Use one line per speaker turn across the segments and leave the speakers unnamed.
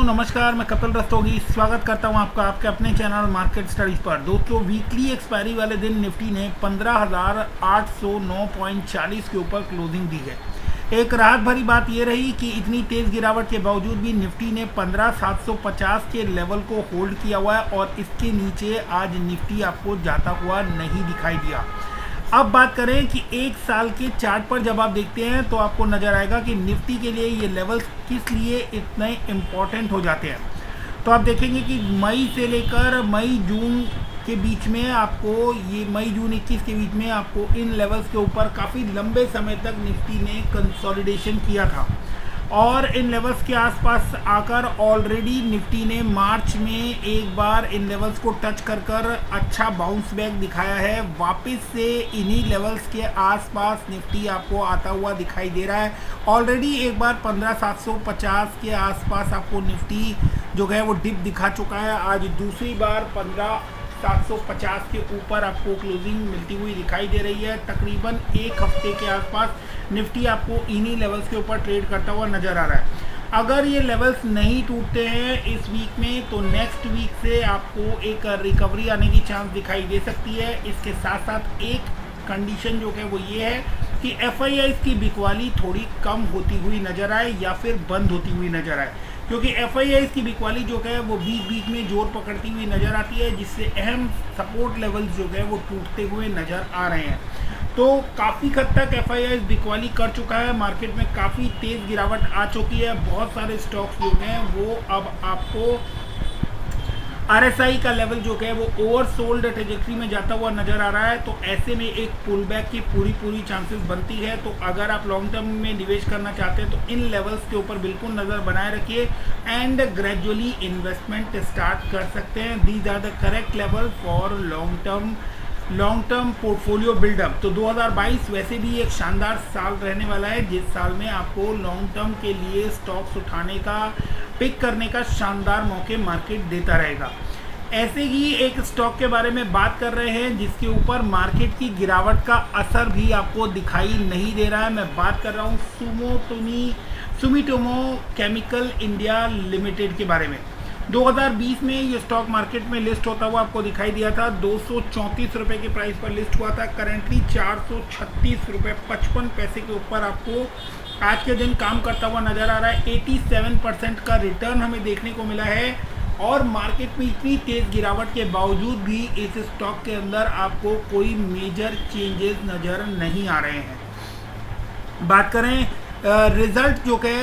नमस्कार, मैं कपिल रस्तोगी स्वागत करता हूं आपका आपके अपने चैनल मार्केट स्टडीज पर। दोस्तों, वीकली एक्सपायरी वाले दिन निफ्टी ने 15,809.40 के ऊपर क्लोजिंग दी है। एक राहत भरी बात यह रही कि इतनी तेज गिरावट के बावजूद भी निफ्टी ने 15,750 के लेवल को होल्ड किया हुआ है और इसके नीचे आज निफ्टी आपको जाता हुआ नहीं दिखाई दिया। अब बात करें कि एक साल के चार्ट पर जब आप देखते हैं तो आपको नज़र आएगा कि निफ्टी के लिए ये लेवल्स किस लिए इतने इम्पॉर्टेंट हो जाते हैं। तो आप देखेंगे कि मई से लेकर मई जून के बीच में आपको ये मई जून 21 के बीच में आपको इन लेवल्स के ऊपर काफ़ी लंबे समय तक निफ्टी ने कंसोलिडेशन किया था और इन लेवल्स के आसपास आकर ऑलरेडी निफ्टी ने मार्च में एक बार इन लेवल्स को टच कर अच्छा बाउंस बैक दिखाया है। वापस से इन्हीं लेवल्स के आसपास निफ्टी आपको आता हुआ दिखाई दे रहा है। ऑलरेडी एक बार 15,750 के आसपास आपको निफ्टी जो है वो डिप दिखा चुका है। आज दूसरी बार 15,750 के ऊपर आपको क्लोजिंग मिलती हुई दिखाई दे रही है। तकरीबन एक हफ्ते के आसपास निफ्टी आपको इन्हीं लेवल्स के ऊपर ट्रेड करता हुआ नज़र आ रहा है। अगर ये लेवल्स नहीं टूटते हैं इस वीक में तो नेक्स्ट वीक से आपको एक रिकवरी आने की चांस दिखाई दे सकती है। इसके साथ साथ एक कंडीशन जो है वो ये है कि FIIs की बिकवाली थोड़ी कम होती हुई नज़र आए या फिर बंद होती हुई नज़र आए, क्योंकि FIIs की बिकवाली जो है वो बीच बीच में जोर पकड़ती हुई नज़र आती है, जिससे अहम सपोर्ट लेवल्स जो है वो टूटते हुए नज़र आ रहे हैं। तो काफ़ी हद तक FIIs बिकवाली कर चुका है। मार्केट में काफ़ी तेज़ गिरावट आ चुकी है। बहुत सारे स्टॉक्स जो हैं वो अब आपको RSI का लेवल जो है वो ओवरसोल्ड ट्रेजेक्टरी में जाता हुआ नज़र आ रहा है। तो ऐसे में एक पुल बैक की पूरी चांसेस बनती है। तो अगर आप लॉन्ग टर्म में निवेश करना चाहते हैं तो इन लेवल्स के ऊपर बिल्कुल नज़र बनाए रखिए एंड ग्रेजुअली इन्वेस्टमेंट स्टार्ट कर सकते हैं। These are the correct level for long term portfolio buildup. तो 2022 वैसे भी एक शानदार साल रहने वाला है, जिस साल में आपको लॉन्ग टर्म के लिए स्टॉक्स उठाने का पिक करने का शानदार मौके मार्केट देता रहेगा। ऐसे ही एक स्टॉक के बारे में बात कर रहे हैं जिसके ऊपर मार्केट की गिरावट का असर भी आपको दिखाई नहीं दे रहा है। मैं बात कर रहा हूँ सुमिटोमो केमिकल इंडिया लिमिटेड के बारे में। 2020 में ये स्टॉक मार्केट में लिस्ट होता हुआ आपको दिखाई दिया था। 234 रुपये के प्राइस पर लिस्ट हुआ था। करेंटली 436 रुपये 55 पैसे के ऊपर आपको आज के दिन काम करता हुआ नज़र आ रहा है। 87% का रिटर्न हमें देखने को मिला है और मार्केट में इतनी तेज़ गिरावट के बावजूद भी इस स्टॉक के अंदर आपको कोई मेजर चेंजेस नज़र नहीं आ रहे हैं। बात करें रिज़ल्ट जो है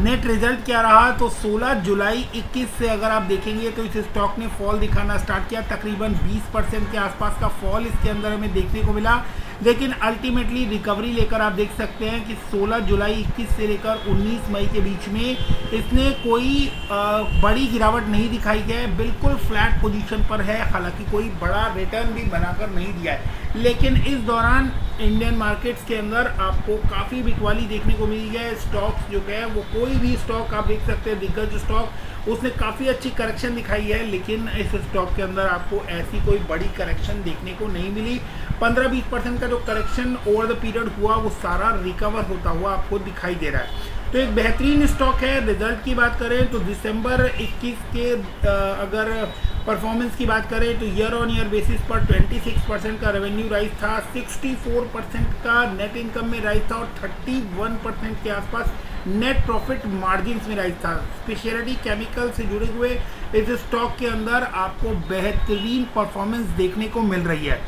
नेट रिज़ल्ट क्या रहा, तो 16 जुलाई 21 से अगर आप देखेंगे तो इस स्टॉक ने फॉल दिखाना स्टार्ट किया। तकरीबन 20% के आसपास का फॉल इसके अंदर हमें देखने को मिला, लेकिन अल्टीमेटली रिकवरी लेकर आप देख सकते हैं कि 16 जुलाई 21 से लेकर 19 मई के बीच में इसने कोई बड़ी गिरावट नहीं दिखाई है। बिल्कुल फ्लैट पोजीशन पर है, हालांकि कोई बड़ा रिटर्न भी बनाकर नहीं दिया है। लेकिन इस दौरान इंडियन मार्केट्स के अंदर आपको काफ़ी बिकवाली देखने को मिली है। स्टॉक्स जो है वो कोई भी स्टॉक आप देख सकते हैं, दिग्गज स्टॉक उसने काफ़ी अच्छी करेक्शन दिखाई है, लेकिन इस स्टॉक के अंदर आपको ऐसी कोई बड़ी करेक्शन देखने को नहीं मिली। 15-20% का जो करेक्शन ओवर द पीरियड हुआ वो सारा रिकवर होता हुआ आपको दिखाई दे रहा है। तो एक बेहतरीन स्टॉक है। रिजल्ट की बात करें तो दिसंबर 21 के अगर परफॉर्मेंस की बात करें तो ईयर ऑन ईयर बेसिस पर 26% का रेवेन्यू राइज था, 64% का नेट इनकम में राइज था और 31% के आसपास नेट प्रॉफिट मार्जिन्स में राइज था। स्पेशलिटी केमिकल से जुड़े हुए इस स्टॉक के अंदर आपको बेहतरीन परफॉर्मेंस देखने को मिल रही है।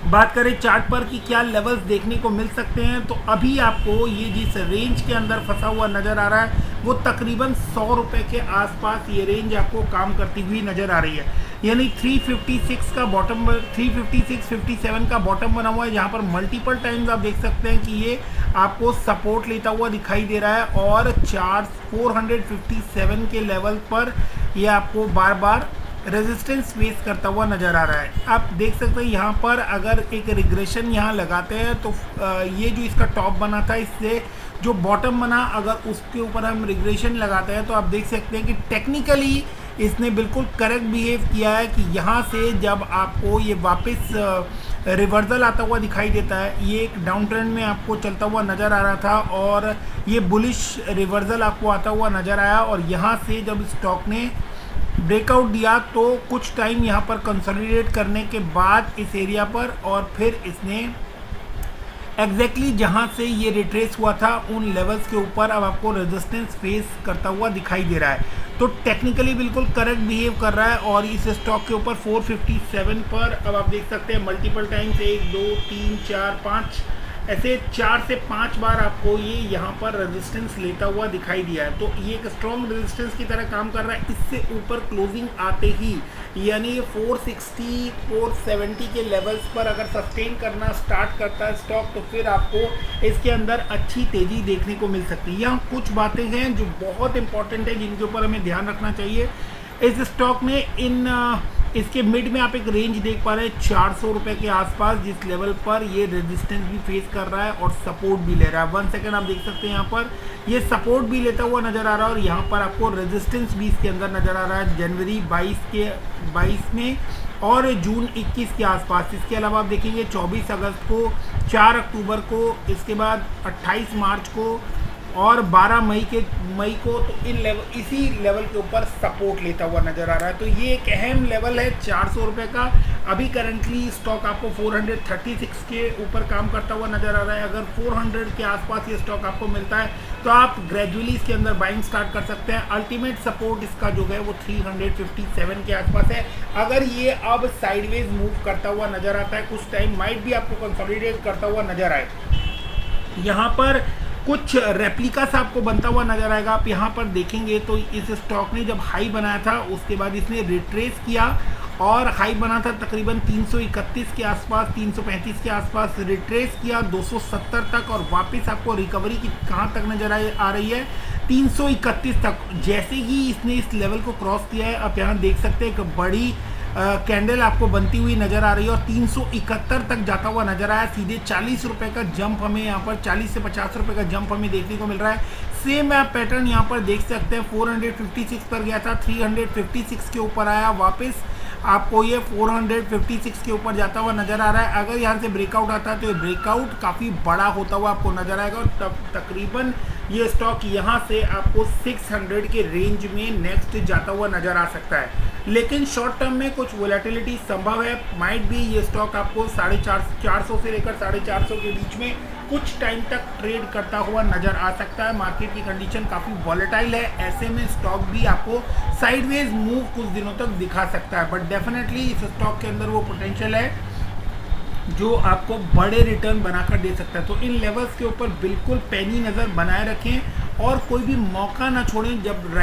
बात करें चार्ट पर कि क्या लेवल्स देखने को मिल सकते हैं, तो अभी आपको ये जिस रेंज के अंदर फंसा हुआ नज़र आ रहा है वो तकरीबन 100 रुपये के आसपास ये रेंज आपको काम करती हुई नज़र आ रही है। यानी 356 का बॉटम 356-57 का बॉटम बना हुआ है, जहाँ पर मल्टीपल टाइम्स आप देख सकते हैं कि ये आपको सपोर्ट लेता हुआ दिखाई दे रहा है और 457 के लेवल पर ये आपको बार बार रेजिस्टेंस फेस करता हुआ नज़र आ रहा है। आप देख सकते हैं यहाँ पर अगर एक रिग्रेशन यहाँ लगाते हैं तो ये जो इसका टॉप बना था इससे जो बॉटम बना, अगर उसके ऊपर हम रिग्रेशन लगाते हैं तो आप देख सकते हैं कि टेक्निकली इसने बिल्कुल करेक्ट बिहेव किया है कि यहाँ से जब आपको ये वापस रिवर्सल आता हुआ दिखाई देता है। ये एक डाउन ट्रेंड में आपको चलता हुआ नज़र आ रहा था और ये बुलिश रिवर्सल आपको आता हुआ नज़र आया और यहाँ से जब स्टॉक ने ब्रेकआउट दिया तो कुछ टाइम यहाँ पर कंसोलिडेट करने के बाद इस एरिया पर और फिर इसने एग्जैक्टली जहाँ से ये रिट्रेस हुआ था उन लेवल्स के ऊपर अब आपको रेजिस्टेंस फेस करता हुआ दिखाई दे रहा है। तो टेक्निकली बिल्कुल करेक्ट बिहेव कर रहा है और इस स्टॉक के ऊपर 457 पर अब आप देख सकते हैं मल्टीपल टाइम्स 1 2 3 4 5 ऐसे 4 से 5 बार आपको ये यहाँ पर रेजिस्टेंस लेता हुआ दिखाई दिया है। तो ये एक स्ट्रॉन्ग रेजिस्टेंस की तरह काम कर रहा है। इससे ऊपर क्लोजिंग आते ही यानी 460 470 के लेवल्स पर अगर सस्टेन करना स्टार्ट करता है स्टॉक तो फिर आपको इसके अंदर अच्छी तेज़ी देखने को मिल सकती है। यहाँ कुछ बातें हैं जो बहुत इंपॉर्टेंट है जिनके ऊपर हमें ध्यान रखना चाहिए। इस स्टॉक में इसके मिड में आप एक रेंज देख पा रहे हैं 400 रुपये के आसपास, जिस लेवल पर ये रेजिस्टेंस भी फेस कर रहा है और सपोर्ट भी ले रहा है। 1 सेकंड आप देख सकते हैं यहाँ पर ये सपोर्ट भी लेता हुआ नज़र आ रहा है और यहाँ पर आपको रेजिस्टेंस भी इसके अंदर नज़र आ रहा है जनवरी 22 में और जून 21 के आसपास। इसके अलावा आप देखेंगे 24 अगस्त को, 4 अक्टूबर को, इसके बाद 28 मार्च को और 12 मई को तो इसी लेवल के ऊपर सपोर्ट लेता हुआ नज़र आ रहा है। तो ये एक अहम लेवल है 400 रुपये का। अभी करंटली स्टॉक आपको 436 के ऊपर काम करता हुआ नज़र आ रहा है। अगर 400 के आसपास ये स्टॉक आपको मिलता है तो आप ग्रेजुअली इसके अंदर बाइंग स्टार्ट कर सकते हैं। अल्टीमेट सपोर्ट इसका जो है वो 357 के आसपास है। अगर ये अब साइडवेज मूव करता हुआ नज़र आता है कुछ टाइम माइट भी आपको कंसोलिडेट करता हुआ नज़र आए। यहाँ पर कुछ रेप्लिकास आपको बनता हुआ नजर आएगा। आप यहाँ पर देखेंगे तो इस स्टॉक ने जब हाई बनाया था उसके बाद इसने रिट्रेस किया और हाई बना था तकरीबन 331 के आसपास, 335 के आसपास, रिट्रेस किया 270 तक और वापस आपको रिकवरी की कहाँ तक नजर आ रही है 331 तक। जैसे ही इसने इस लेवल को क्रॉस किया है आप यहाँ देख सकते हैं एक बड़ी कैंडल आपको बनती हुई नज़र आ रही है और 371 तक जाता हुआ नज़र आया। सीधे 40 रुपये का जंप हमें यहाँ पर 40 से 50 रुपये का जंप हमें देखने को मिल रहा है। सेम आप पैटर्न यहाँ पर देख सकते हैं 456 पर गया था, 356 के ऊपर आया, वापस आपको ये 456 के ऊपर जाता हुआ नज़र आ रहा है। अगर यहाँ से ब्रेकआउट आता है तो ये ब्रेकआउट काफ़ी बड़ा होता हुआ आपको नज़र आएगा और तब तकरीबन ये स्टॉक यहाँ से आपको 600 के रेंज में नेक्स्ट जाता हुआ नज़र आ सकता है। लेकिन शॉर्ट टर्म में कुछ वोलेटिलिटी संभव है। माइट भी ये स्टॉक आपको 450 से लेकर 450 के बीच में कुछ टाइम तक ट्रेड करता हुआ नज़र आ सकता है। मार्केट की कंडीशन काफ़ी वॉलेटाइल है, ऐसे में स्टॉक भी आपको साइडवेज मूव कुछ दिनों तक दिखा सकता है। बट डेफिनेटली इस स्टॉक के अंदर वो पोटेंशियल है जो आपको बड़े रिटर्न बनाकर दे सकता है। तो इन लेवल्स के ऊपर बिल्कुल पैनी नज़र बनाए रखें और कोई भी मौका ना छोड़ें। जब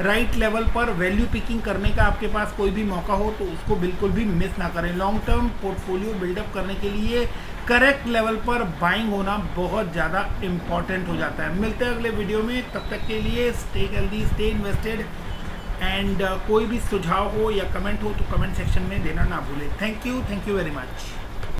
राइट लेवल पर वैल्यू पिकिंग करने का आपके पास कोई भी मौका हो तो उसको बिल्कुल भी मिस ना करें। लॉन्ग टर्म पोर्टफोलियो बिल्डअप करने के लिए करेक्ट लेवल पर बाइंग होना बहुत ज़्यादा इम्पॉर्टेंट हो जाता है। मिलते हैं अगले वीडियो में, तब तक के लिए stay healthy, stay invested and कोई भी सुझाव हो या कमेंट हो तो कमेंट सेक्शन में देना ना भूलें। Thank you very much.